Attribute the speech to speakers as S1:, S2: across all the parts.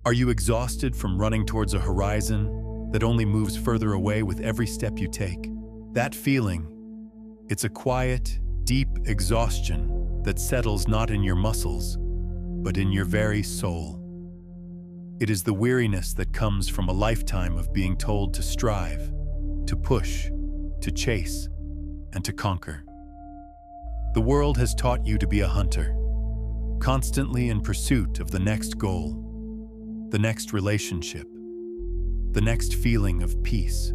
S1: Are you exhausted from running towards a horizon that only moves further away with every step you take? That feeling, it's a quiet, deep exhaustion that settles not in your muscles, but in your very soul. It is the weariness that comes from a lifetime of being told to strive, to push, to chase, and to conquer. The world has taught you to be a hunter, constantly in pursuit of the next goal, the next relationship, the next feeling of peace,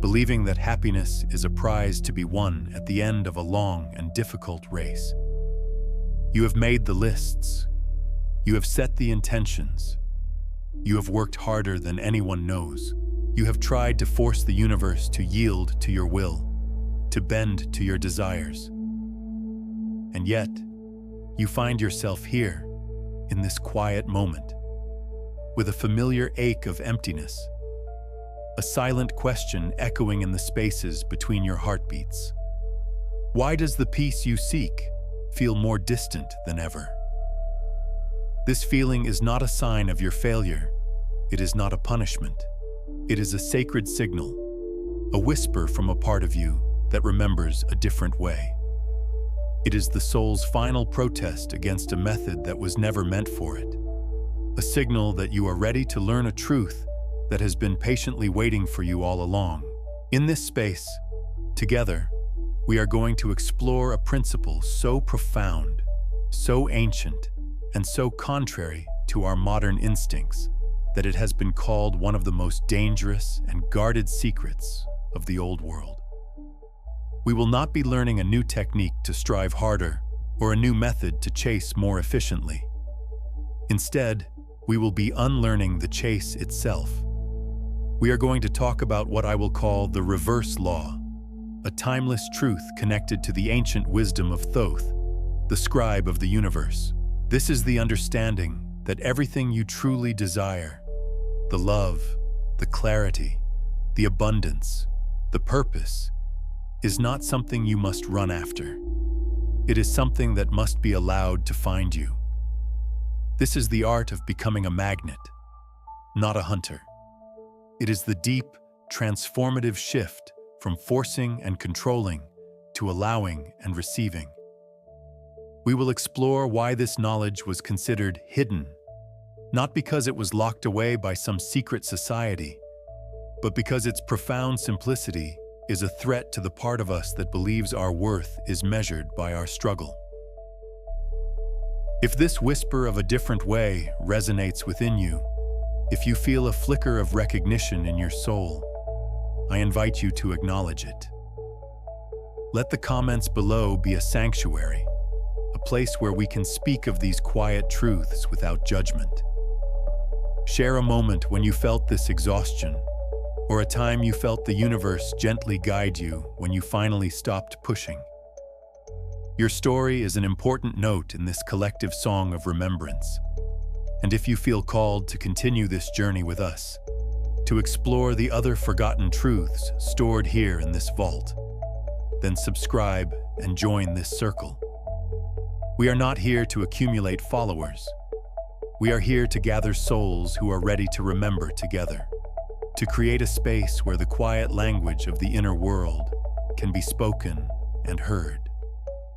S1: believing that happiness is a prize to be won at the end of a long and difficult race. You have made the lists. You have set the intentions. You have worked harder than anyone knows. You have tried to force the universe to yield to your will, to bend to your desires. And yet, you find yourself here, in this quiet moment, with a familiar ache of emptiness, a silent question echoing in the spaces between your heartbeats. Why does the peace you seek feel more distant than ever? This feeling is not a sign of your failure. It is not a punishment. It is a sacred signal, a whisper from a part of you that remembers a different way. It is the soul's final protest against a method that was never meant for it, a signal that you are ready to learn a truth that has been patiently waiting for you all along. In this space, together, we are going to explore a principle so profound, so ancient, and so contrary to our modern instincts that it has been called one of the most dangerous and guarded secrets of the old world. We will not be learning a new technique to strive harder or a new method to chase more efficiently. Instead, we will be unlearning the chase itself. We are going to talk about what I will call the reverse law, a timeless truth connected to the ancient wisdom of Thoth, the scribe of the universe. This is the understanding that everything you truly desire, the love, the clarity, the abundance, the purpose, is not something you must run after. It is something that must be allowed to find you. This is the art of becoming a magnet, not a hunter. It is the deep, transformative shift from forcing and controlling to allowing and receiving. We will explore why this knowledge was considered hidden, not because it was locked away by some secret society, but because its profound simplicity is a threat to the part of us that believes our worth is measured by our struggle. If this whisper of a different way resonates within you, if you feel a flicker of recognition in your soul, I invite you to acknowledge it. Let the comments below be a sanctuary, a place where we can speak of these quiet truths without judgment. Share a moment when you felt this exhaustion, or a time you felt the universe gently guide you when you finally stopped pushing. Your story is an important note in this collective song of remembrance. And if you feel called to continue this journey with us, to explore the other forgotten truths stored here in this vault, then subscribe and join this circle. We are not here to accumulate followers. We are here to gather souls who are ready to remember together, to create a space where the quiet language of the inner world can be spoken and heard.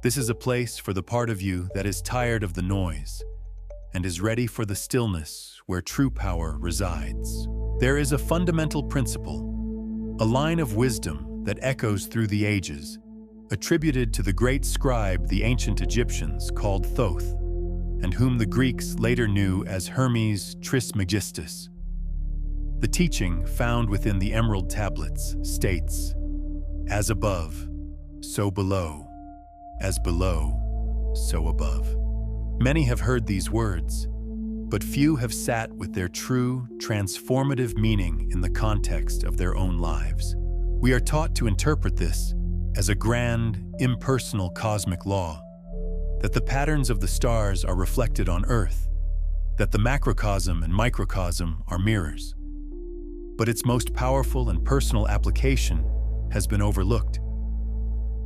S1: This is a place for the part of you that is tired of the noise and is ready for the stillness where true power resides. There is a fundamental principle, a line of wisdom that echoes through the ages, attributed to the great scribe the ancient Egyptians called Thoth, and whom the Greeks later knew as Hermes Trismegistus. The teaching found within the Emerald Tablets states, "As above, so below, as below, so above." Many have heard these words, but few have sat with their true, transformative meaning in the context of their own lives. We are taught to interpret this as a grand, impersonal cosmic law, that the patterns of the stars are reflected on Earth, that the macrocosm and microcosm are mirrors. But its most powerful and personal application has been overlooked.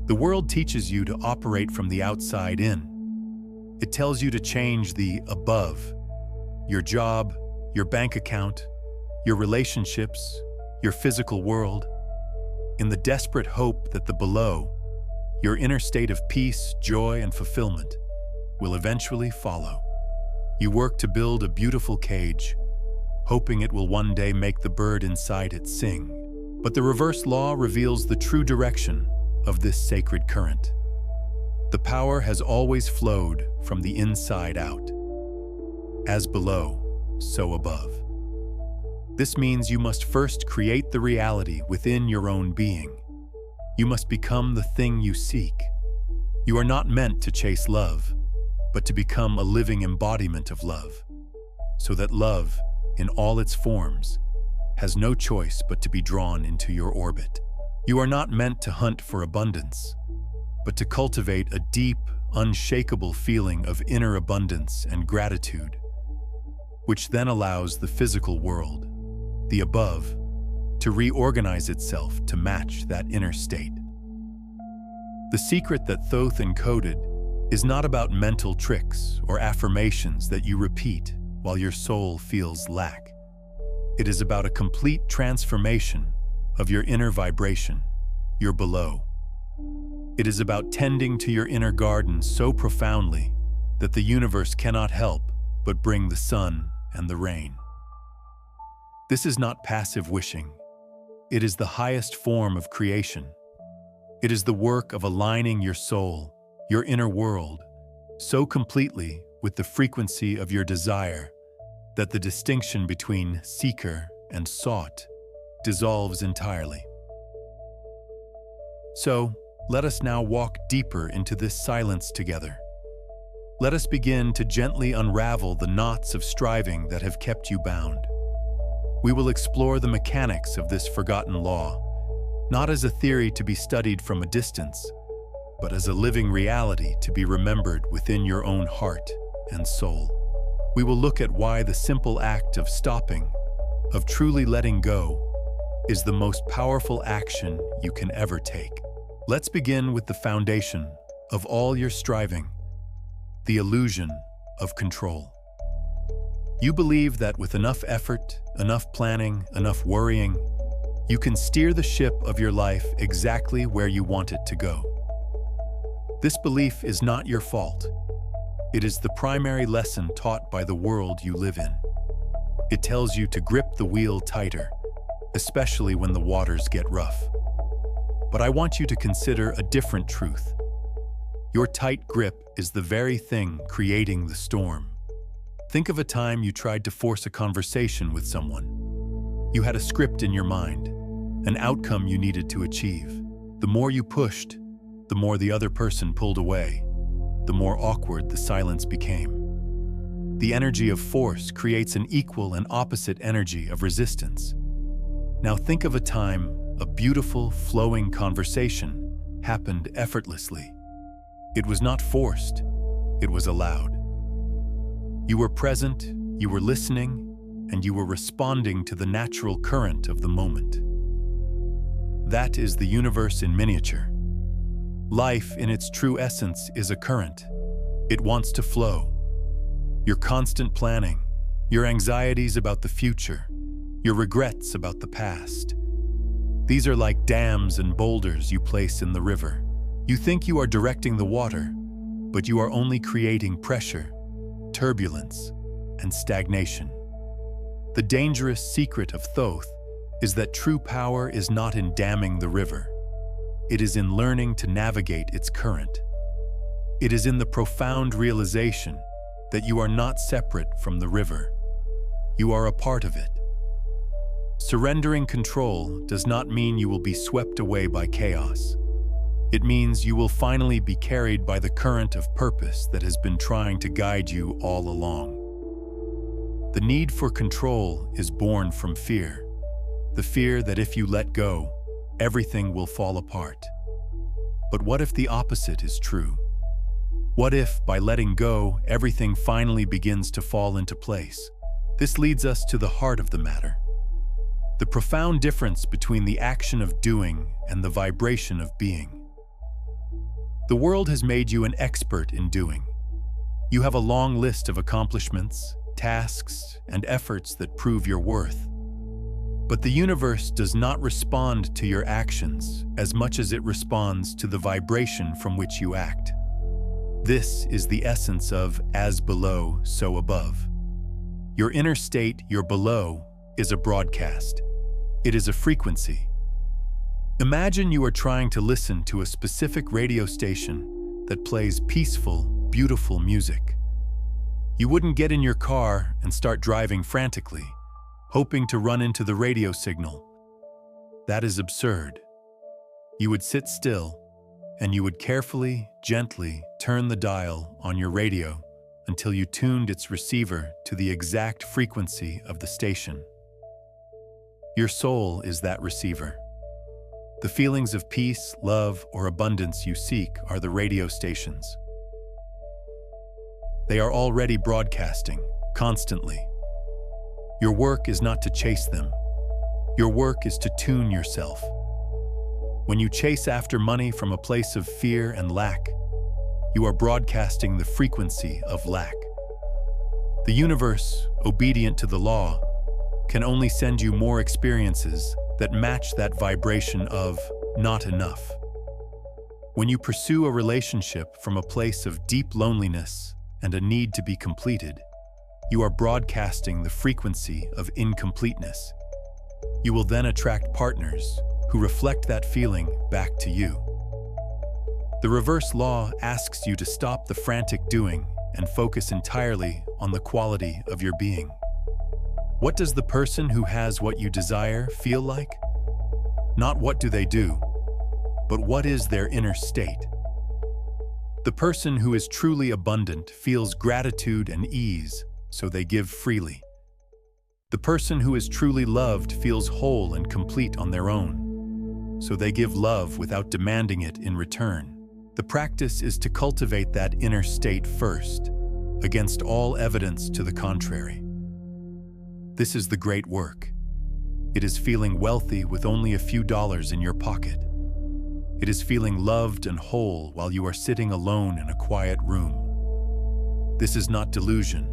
S1: The world teaches you to operate from the outside in. It tells you to change the above your job, your bank account, your relationships, your physical world, in the desperate hope that the below, your inner state of peace, joy, and fulfillment, will eventually follow. You work to build a beautiful cage, hoping it will one day make the bird inside it sing. But the reverse law reveals the true direction of this sacred current. The power has always flowed from the inside out. As below, so above. This means you must first create the reality within your own being. You must become the thing you seek. You are not meant to chase love, but to become a living embodiment of love, so that love, in all its forms, has no choice but to be drawn into your orbit. You are not meant to hunt for abundance, but to cultivate a deep, unshakable feeling of inner abundance and gratitude, which then allows the physical world, the above, to reorganize itself to match that inner state. The secret that Thoth encoded is not about mental tricks or affirmations that you repeat while your soul feels lack. It is about a complete transformation of your inner vibration, your below. It is about tending to your inner garden so profoundly that the universe cannot help but bring the sun and the rain. This is not passive wishing. It is the highest form of creation. It is the work of aligning your soul, your inner world, so completely with the frequency of your desire that the distinction between seeker and sought dissolves entirely. So, let us now walk deeper into this silence together. Let us begin to gently unravel the knots of striving that have kept you bound. We will explore the mechanics of this forgotten law, not as a theory to be studied from a distance, but as a living reality to be remembered within your own heart and soul. We will look at why the simple act of stopping, of truly letting go, is the most powerful action you can ever take. Let's begin with the foundation of all your striving, the illusion of control. You believe that with enough effort, enough planning, enough worrying, you can steer the ship of your life exactly where you want it to go. This belief is not your fault. It is the primary lesson taught by the world you live in. It tells you to grip the wheel tighter, especially when the waters get rough. But I want you to consider a different truth. Your tight grip is the very thing creating the storm. Think of a time you tried to force a conversation with someone. You had a script in your mind, an outcome you needed to achieve. The more you pushed, the more the other person pulled away, the more awkward the silence became. The energy of force creates an equal and opposite energy of resistance. Now think of a time a beautiful, flowing conversation happened effortlessly. It was not forced, it was allowed. You were present, you were listening, and you were responding to the natural current of the moment. That is the universe in miniature. Life, in its true essence, is a current. It wants to flow. Your constant planning, your anxieties about the future, your regrets about the past. These are like dams and boulders you place in the river. You think you are directing the water, but you are only creating pressure, turbulence, and stagnation. The dangerous secret of Thoth is that true power is not in damming the river. It is in learning to navigate its current. It is in the profound realization that you are not separate from the river. You are a part of it. Surrendering control does not mean you will be swept away by chaos. It means you will finally be carried by the current of purpose that has been trying to guide you all along. The need for control is born from fear. The fear that if you let go, everything will fall apart. But what if the opposite is true? What if, by letting go, everything finally begins to fall into place? This leads us to the heart of the matter. The profound difference between the action of doing and the vibration of being. The world has made you an expert in doing. You have a long list of accomplishments, tasks, and efforts that prove your worth. But the universe does not respond to your actions as much as it responds to the vibration from which you act. This is the essence of as below, so above. Your inner state, your below, is a broadcast. It is a frequency. Imagine you are trying to listen to a specific radio station that plays peaceful, beautiful music. You wouldn't get in your car and start driving frantically, hoping to run into the radio signal. That is absurd. You would sit still, and you would carefully, gently turn the dial on your radio until you tuned its receiver to the exact frequency of the station. Your soul is that receiver. The feelings of peace, love, or abundance you seek are the radio stations. They are already broadcasting, constantly. Your work is not to chase them. Your work is to tune yourself. When you chase after money from a place of fear and lack, you are broadcasting the frequency of lack. The universe, obedient to the law, can only send you more experiences that match that vibration of not enough. When you pursue a relationship from a place of deep loneliness and a need to be completed, you are broadcasting the frequency of incompleteness. You will then attract partners who reflect that feeling back to you. The reverse law asks you to stop the frantic doing and focus entirely on the quality of your being. What does the person who has what you desire feel like? Not what do they do, but what is their inner state? The person who is truly abundant feels gratitude and ease, so they give freely. The person who is truly loved feels whole and complete on their own, so they give love without demanding it in return. The practice is to cultivate that inner state first, against all evidence to the contrary. This is the great work. It is feeling wealthy with only a few dollars in your pocket. It is feeling loved and whole while you are sitting alone in a quiet room. This is not delusion.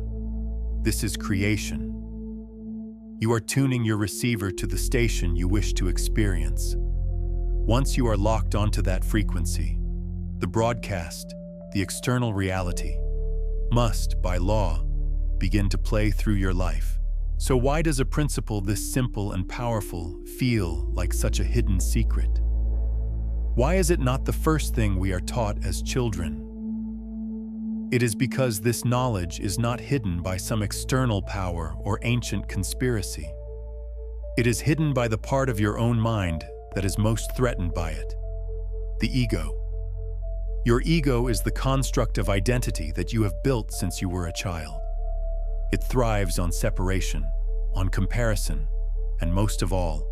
S1: This is creation. You are tuning your receiver to the station you wish to experience. Once you are locked onto that frequency, the broadcast, the external reality, must, by law, begin to play through your life. So why does a principle this simple and powerful feel like such a hidden secret? Why is it not the first thing we are taught as children? It is because this knowledge is not hidden by some external power or ancient conspiracy. It is hidden by the part of your own mind that is most threatened by it, the ego. Your ego is the construct of identity that you have built since you were a child. It thrives on separation, on comparison, and most of all,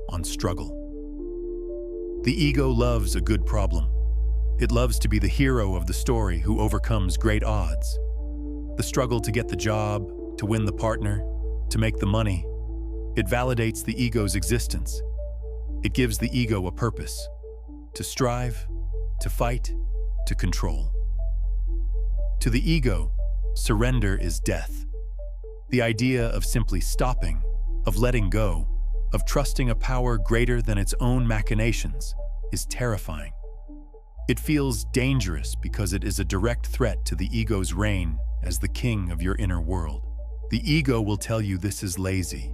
S1: on struggle. The ego loves a good problem. It loves to be the hero of the story who overcomes great odds. The struggle to get the job, to win the partner, to make the money. It validates the ego's existence. It gives the ego a purpose: to strive, to fight, to control. To the ego, surrender is death. The idea of simply stopping, of letting go, of trusting a power greater than its own machinations is terrifying. It feels dangerous because it is a direct threat to the ego's reign as the king of your inner world. The ego will tell you this is lazy.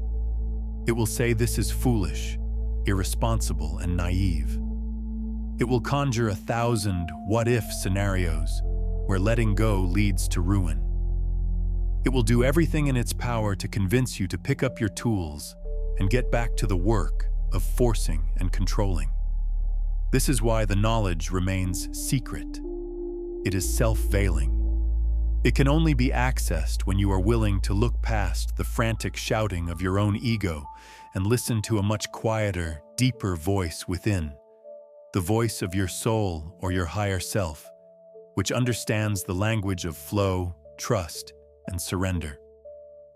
S1: It will say this is foolish, irresponsible, and naive. It will conjure 1,000 what-if scenarios where letting go leads to ruin. It will do everything in its power to convince you to pick up your tools and get back to the work of forcing and controlling. This is why the knowledge remains secret. It is self-veiling. It can only be accessed when you are willing to look past the frantic shouting of your own ego and listen to a much quieter, deeper voice within, the voice of your soul or your higher self, which understands the language of flow, trust, and surrender.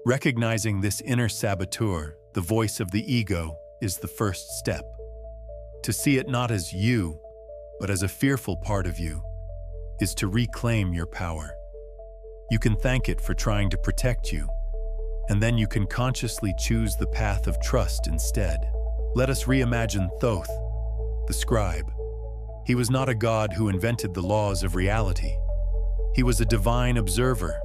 S1: Recognizing this inner saboteur, the voice of the ego, is the first step. To see it not as you, but as a fearful part of you, is to reclaim your power. You can thank it for trying to protect you, and then you can consciously choose the path of trust instead. Let us reimagine Thoth, the scribe. He was not a god who invented the laws of reality. He was a divine observer,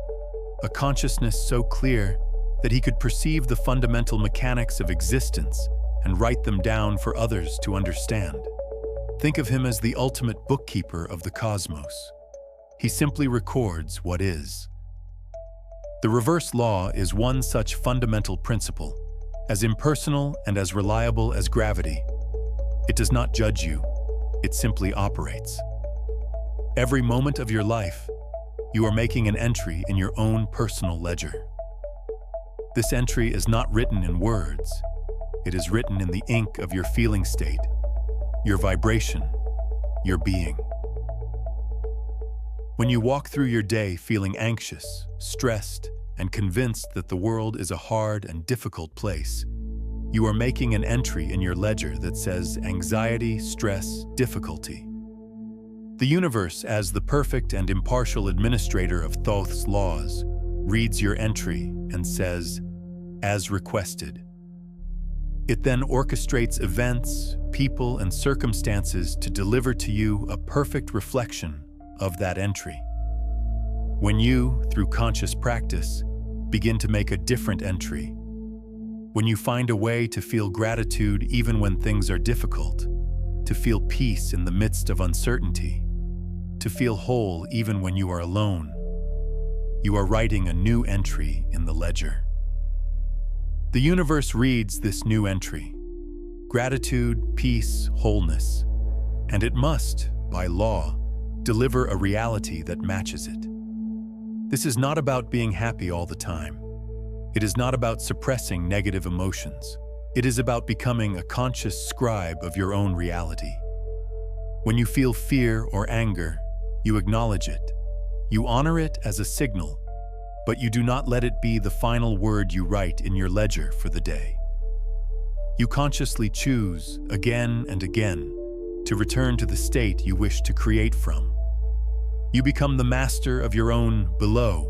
S1: a consciousness so clear that he could perceive the fundamental mechanics of existence and write them down for others to understand. Think of him as the ultimate bookkeeper of the cosmos. He simply records what is. The reverse law is one such fundamental principle, as impersonal and as reliable as gravity. It does not judge you, it simply operates. Every moment of your life, you are making an entry in your own personal ledger. This entry is not written in words. It is written in the ink of your feeling state, your vibration, your being. When you walk through your day feeling anxious, stressed, and convinced that the world is a hard and difficult place, you are making an entry in your ledger that says anxiety, stress, difficulty. The universe, as the perfect and impartial administrator of Thoth's laws, reads your entry and says, as requested. It then orchestrates events, people, and circumstances to deliver to you a perfect reflection of that entry. When you, through conscious practice, begin to make a different entry, when you find a way to feel gratitude even when things are difficult, to feel peace in the midst of uncertainty, to feel whole even when you are alone, you are writing a new entry in the ledger. The universe reads this new entry: gratitude, peace, wholeness, and it must, by law, deliver a reality that matches it. This is not about being happy all the time. It is not about suppressing negative emotions. It is about becoming a conscious scribe of your own reality. When you feel fear or anger, you acknowledge it. You honor it as a signal, but you do not let it be the final word you write in your ledger for the day. You consciously choose, again and again, to return to the state you wish to create from. You become the master of your own below,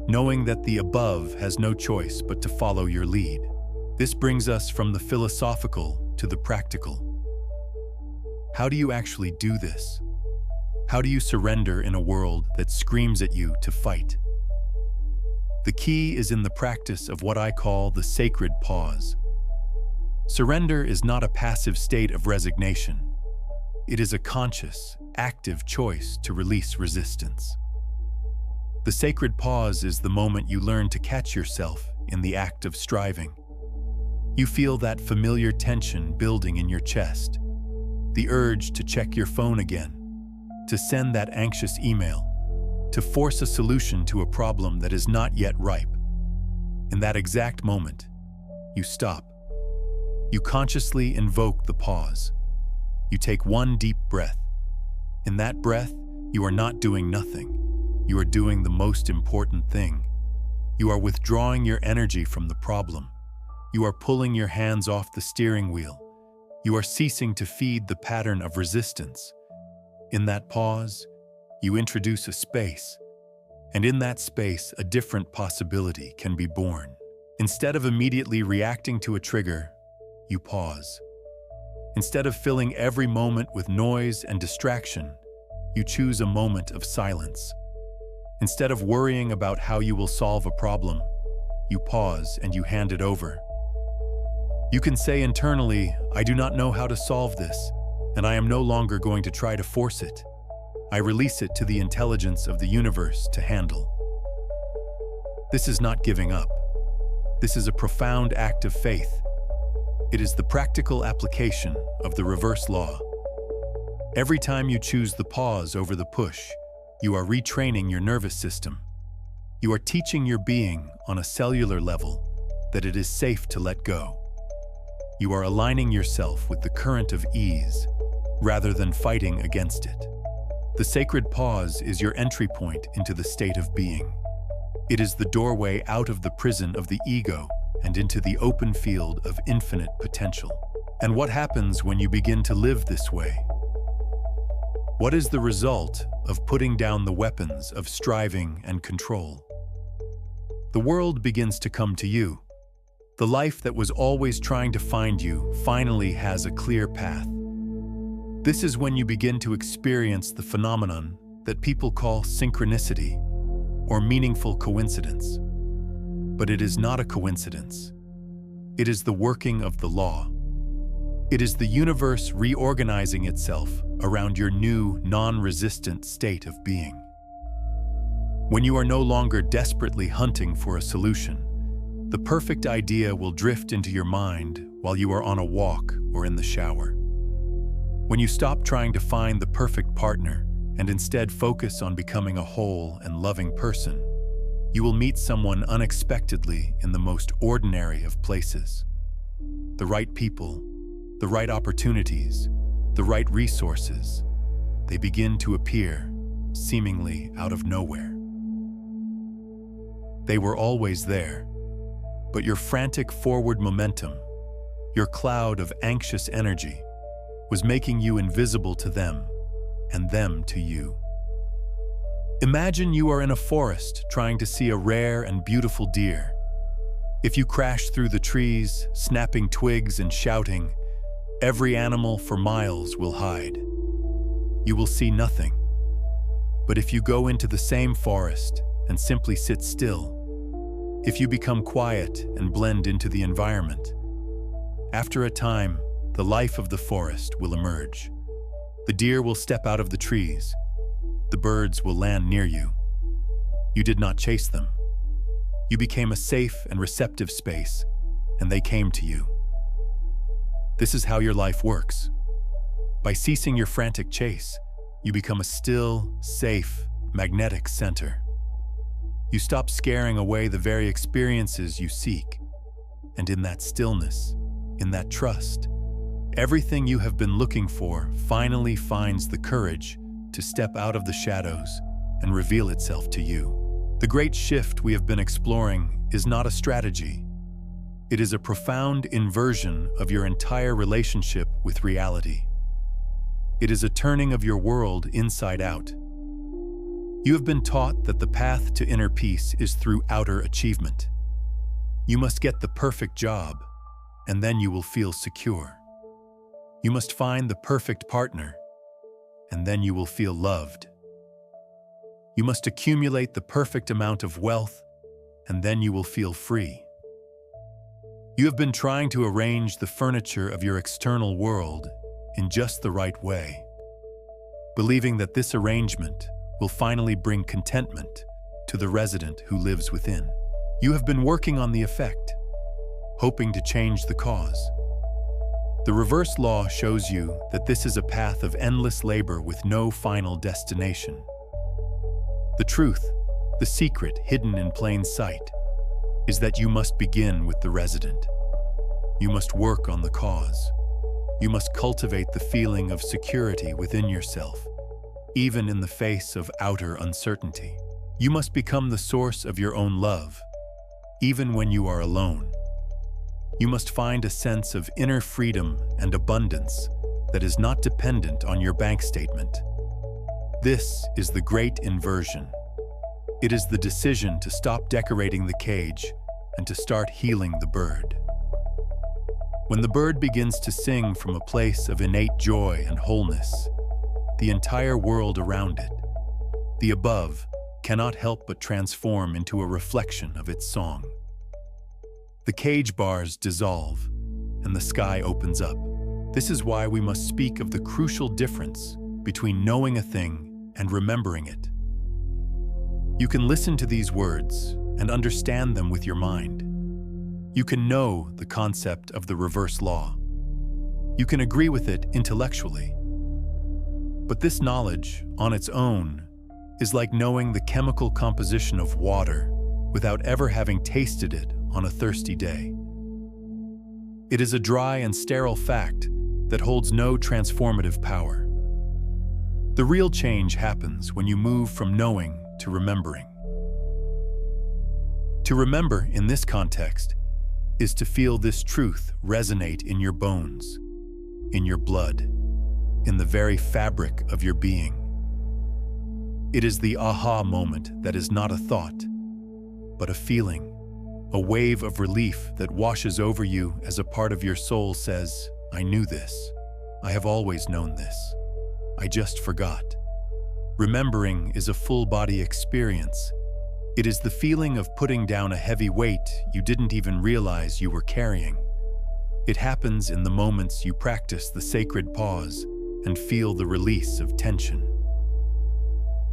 S1: knowing that the above has no choice but to follow your lead. This brings us from the philosophical to the practical. How do you actually do this? How do you surrender in a world that screams at you to fight? The key is in the practice of what I call the sacred pause. Surrender is not a passive state of resignation. It is a conscious, active choice to release resistance. The sacred pause is the moment you learn to catch yourself in the act of striving. You feel that familiar tension building in your chest, the urge to check your phone again, to send that anxious email, to force a solution to a problem that is not yet ripe. In that exact moment, you stop. You consciously invoke the pause. You take one deep breath. In that breath, you are not doing nothing. You are doing the most important thing. You are withdrawing your energy from the problem. You are pulling your hands off the steering wheel. You are ceasing to feed the pattern of resistance. In that pause, you introduce a space, and in that space, a different possibility can be born. Instead of immediately reacting to a trigger, you pause. Instead of filling every moment with noise and distraction, you choose a moment of silence. Instead of worrying about how you will solve a problem, you pause and you hand it over. You can say internally, I do not know how to solve this, and I am no longer going to try to force it. I release it to the intelligence of the universe to handle. This is not giving up. This is a profound act of faith. It is the practical application of the reverse law. Every time you choose the pause over the push, you are retraining your nervous system. You are teaching your being on a cellular level that it is safe to let go. You are aligning yourself with the current of ease rather than fighting against it. The sacred pause is your entry point into the state of being. It is the doorway out of the prison of the ego and into the open field of infinite potential. And what happens when you begin to live this way? What is the result of putting down the weapons of striving and control? the world begins to come to you. The life that was always trying to find you finally has a clear path. This is when you begin to experience the phenomenon that people call synchronicity or meaningful coincidence. But it is not a coincidence. It is the working of the law. It is the universe reorganizing itself around your new, non-resistant state of being. When you are no longer desperately hunting for a solution, the perfect idea will drift into your mind while you are on a walk or in the shower. When you stop trying to find the perfect partner and instead focus on becoming a whole and loving person, you will meet someone unexpectedly in the most ordinary of places. The right people, the right opportunities, the right resources, they begin to appear, seemingly out of nowhere. They were always there, but your frantic forward momentum, your cloud of anxious energy, was making you invisible to them, and them to you. Imagine you are in a forest trying to see a rare and beautiful deer. If you crash through the trees, snapping twigs and shouting, every animal for miles will hide. You will see nothing. But if you go into the same forest and simply sit still, if you become quiet and blend into the environment, after a time, the life of the forest will emerge. The deer will step out of the trees. The birds will land near you. You did not chase them. You became a safe and receptive space, and they came to you. This is how your life works. By ceasing your frantic chase, you become a still, safe, magnetic center. You stop scaring away the very experiences you seek, and in that stillness, in that trust, everything you have been looking for finally finds the courage to step out of the shadows and reveal itself to you. The great shift we have been exploring is not a strategy. It is a profound inversion of your entire relationship with reality. It is a turning of your world inside out. You have been taught that the path to inner peace is through outer achievement. You must get the perfect job, and then you will feel secure. You must find the perfect partner, and then you will feel loved. You must accumulate the perfect amount of wealth, and then you will feel free. You have been trying to arrange the furniture of your external world in just the right way, believing that this arrangement will finally bring contentment to the resident who lives within. You have been working on the effect, hoping to change the cause. The reverse law shows you that this is a path of endless labor with no final destination. The truth, the secret hidden in plain sight, is that you must begin with the resident. You must work on the cause. You must cultivate the feeling of security within yourself, even in the face of outer uncertainty. You must become the source of your own love, even when you are alone. You must find a sense of inner freedom and abundance that is not dependent on your bank statement. This is the great inversion. It is the decision to stop decorating the cage and to start healing the bird. When the bird begins to sing from a place of innate joy and wholeness, the entire world around it, the above, cannot help but transform into a reflection of its song. The cage bars dissolve, and the sky opens up. This is why we must speak of the crucial difference between knowing a thing and remembering it. You can listen to these words and understand them with your mind. You can know the concept of the reverse law. You can agree with it intellectually. But this knowledge, on its own, is like knowing the chemical composition of water without ever having tasted it on a thirsty day. It is a dry and sterile fact that holds no transformative power. The real change happens when you move from knowing to remembering. To remember in this context is to feel this truth resonate in your bones, in your blood, in the very fabric of your being. It is the aha moment that is not a thought. but a feeling, a wave of relief that washes over you as a part of your soul says, "I knew this. I have always known this. I just forgot." Remembering is a full-body experience. It is the feeling of putting down a heavy weight you didn't even realize you were carrying. It happens in the moments you practice the sacred pause and feel the release of tension.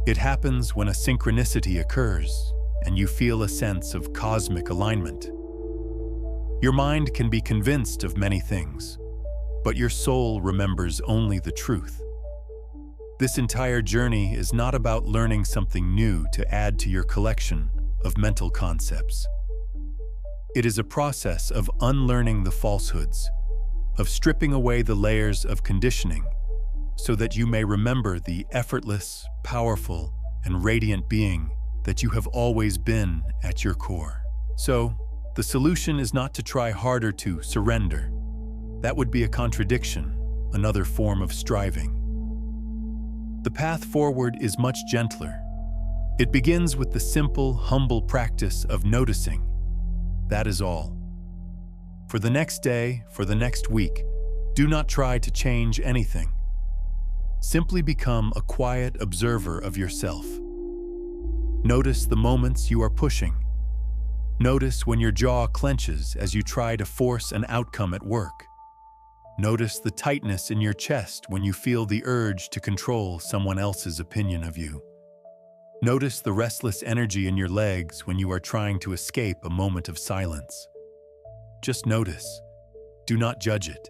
S1: It happens when a synchronicity occurs and you feel a sense of cosmic alignment. Your mind can be convinced of many things, but your soul remembers only the truth. This entire journey is not about learning something new to add to your collection of mental concepts. It is a process of unlearning the falsehoods, of stripping away the layers of conditioning, so that you may remember the effortless, powerful, and radiant being that you have always been at your core. So, the solution is not to try harder to surrender. That would be a contradiction, another form of striving. The path forward is much gentler. It begins with the simple, humble practice of noticing. That is all. For the next day, for the next week, do not try to change anything. Simply become a quiet observer of yourself. Notice the moments you are pushing. Notice when your jaw clenches as you try to force an outcome at work. Notice the tightness in your chest when you feel the urge to control someone else's opinion of you. Notice the restless energy in your legs when you are trying to escape a moment of silence. Just notice. Do not judge it.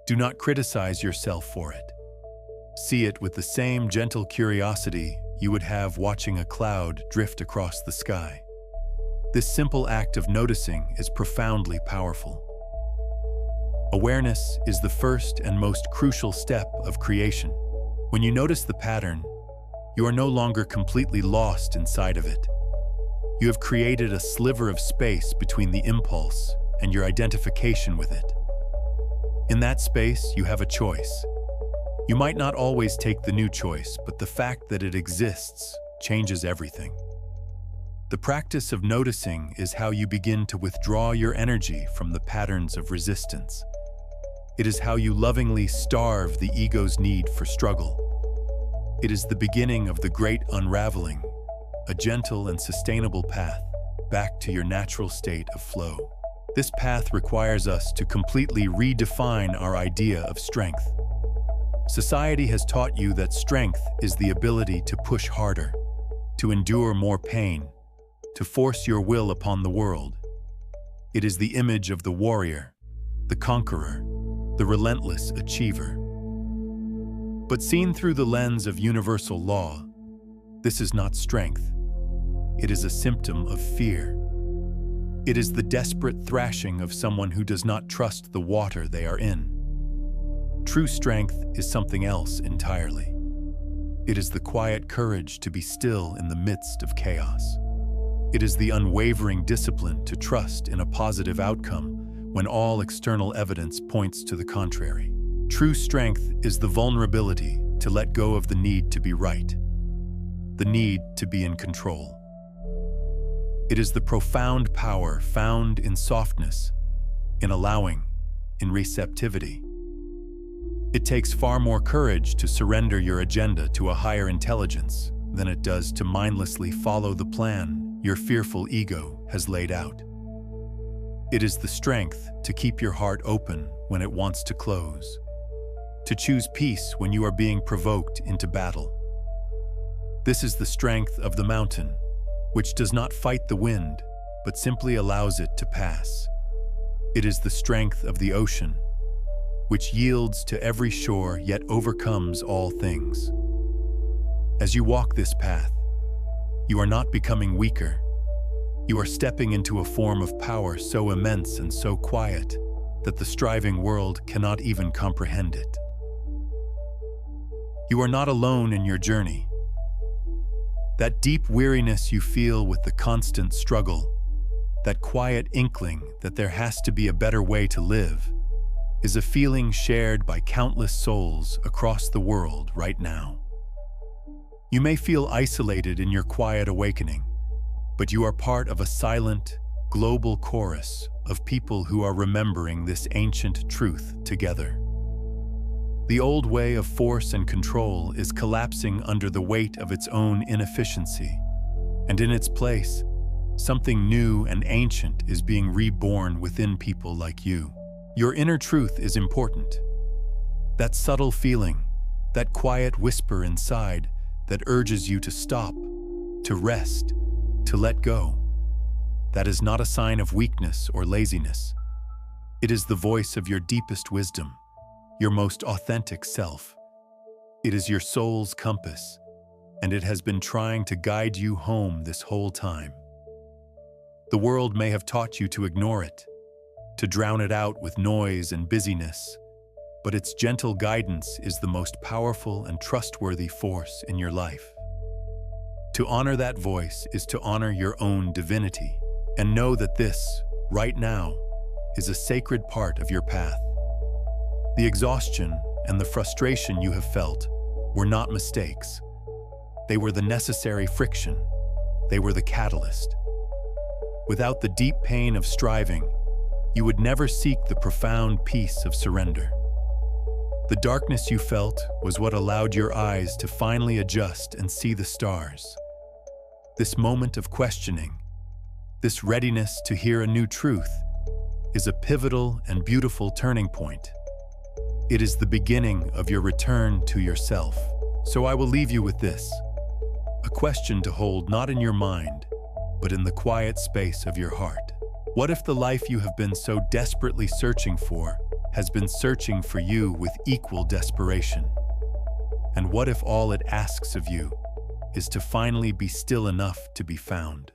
S1: Do not criticize yourself for it. See it with the same gentle curiosity you would have watching a cloud drift across the sky. This simple act of noticing is profoundly powerful. Awareness is the first and most crucial step of creation. When you notice the pattern, you are no longer completely lost inside of it. You have created a sliver of space between the impulse and your identification with it. In that space, you have a choice. You might not always take the new choice, but the fact that it exists changes everything. The practice of noticing is how you begin to withdraw your energy from the patterns of resistance. It is how you lovingly starve the ego's need for struggle. It is the beginning of the great unraveling, a gentle and sustainable path back to your natural state of flow. This path requires us to completely redefine our idea of strength. Society has taught you that strength is the ability to push harder, to endure more pain, to force your will upon the world. It is the image of the warrior, the conqueror, the relentless achiever. But seen through the lens of universal law, this is not strength. It is a symptom of fear. It is the desperate thrashing of someone who does not trust the water they are in. True strength is something else entirely. It is the quiet courage to be still in the midst of chaos. It is the unwavering discipline to trust in a positive outcome when all external evidence points to the contrary. True strength is the vulnerability to let go of the need to be right, the need to be in control. It is the profound power found in softness, in allowing, in receptivity. It takes far more courage to surrender your agenda to a higher intelligence than it does to mindlessly follow the plan your fearful ego has laid out. It is the strength to keep your heart open when it wants to close, to choose peace when you are being provoked into battle. This is the strength of the mountain, which does not fight the wind, but simply allows it to pass. It is the strength of the ocean, which yields to every shore yet overcomes all things. As you walk this path, you are not becoming weaker. You are stepping into a form of power so immense and so quiet that the striving world cannot even comprehend it. You are not alone in your journey. That deep weariness you feel with the constant struggle, that quiet inkling that there has to be a better way to live, is a feeling shared by countless souls across the world right now. You may feel isolated in your quiet awakening, but you are part of a silent, global chorus of people who are remembering this ancient truth together. The old way of force and control is collapsing under the weight of its own inefficiency, and in its place, something new and ancient is being reborn within people like you. Your inner truth is important. That subtle feeling, that quiet whisper inside that urges you to stop, to rest, to let go. That is not a sign of weakness or laziness. It is the voice of your deepest wisdom, your most authentic self. It is your soul's compass, and it has been trying to guide you home this whole time. The world may have taught you to ignore it, to drown it out with noise and busyness, but its gentle guidance is the most powerful and trustworthy force in your life. To honor that voice is to honor your own divinity, and know that this, right now, is a sacred part of your path. The exhaustion and the frustration you have felt were not mistakes. They were the necessary friction. They were the catalyst. Without the deep pain of striving, you would never seek the profound peace of surrender. The darkness you felt was what allowed your eyes to finally adjust and see the stars. This moment of questioning, this readiness to hear a new truth, is a pivotal and beautiful turning point. It is the beginning of your return to yourself. So I will leave you with this, a question to hold not in your mind, but in the quiet space of your heart. What if the life you have been so desperately searching for has been searching for you with equal desperation? And what if all it asks of you is to finally be still enough to be found?